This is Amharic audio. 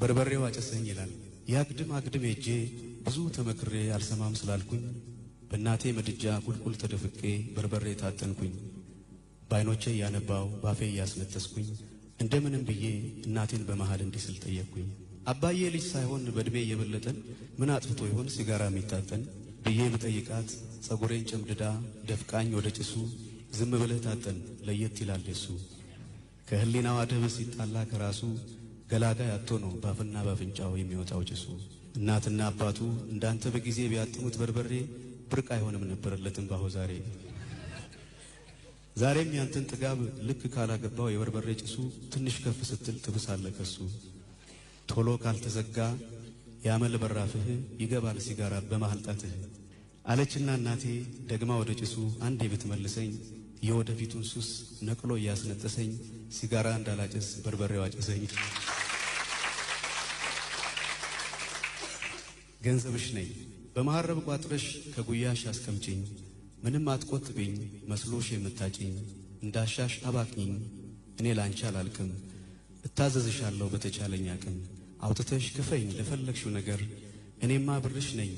በርበሬው አጨሰኝ ይላል። ያግድም አግድም ሄጄ ብዙ ተመክሬ አልሰማም ስላልኩኝ በእናቴ ምድጃ ቁልቁል ተደፍቄ በርበሬ ታጠንኩኝ። በዓይኖቼ እያነባው ባፌ እያስነጠስኩኝ እንደምንም ብዬ እናቴን በመሃል እንዲስል ጠየቅኩኝ። አባዬ ልጅ ሳይሆን በእድሜ እየበለጠን ምን አጥፍቶ ይሆን ሲጋራ የሚታጠን ብዬ ብጠይቃት ጸጉሬን ጨምድዳ ደፍቃኝ ወደ ጭሱ ዝም ብለህ ታጠን ለየት ይላል የሱ። ከህሊናው አደብ ሲጣላ ከራሱ ገላጋይ አጥቶ ነው ባፍና ባፍንጫው የሚወጣው ጭሱ። እናትና አባቱ እንዳንተ በጊዜ ቢያጥኑት በርበሬ ብርቅ አይሆንም ነበር ለትንባሆ ዛሬ። ዛሬም ያንተን ጥጋብ ልክ ካላገባው የበርበሬ ጭሱ ትንሽ ከፍ ስትል ትብሳለ ከሱ። ቶሎ ካልተዘጋ ያመል በራፍህ ይገባል ሲጋራ በመሃል ጣትህ አለችና እናቴ ደግማ ወደ ጭሱ አንዴ ብትመልሰኝ የወደፊቱን ሱስ ነቅሎ እያስነጠሰኝ ሲጋራ እንዳላጨስ በርበሬው አጨሰኝ። ገንዘብሽ ነኝ በመሐረብ ቋጥረሽ ከጉያሽ አስቀምጪኝ ምንም አትቆጥብኝ መስሎሽ የምታጭኝ እንዳሻሽ አባክኝ እኔ ላንቺ አላልቅም እታዘዝሻለሁ በተቻለኝ አቅም አውጥተሽ ክፈኝ ለፈለግሽው ነገር እኔማ ብርሽ ነኝ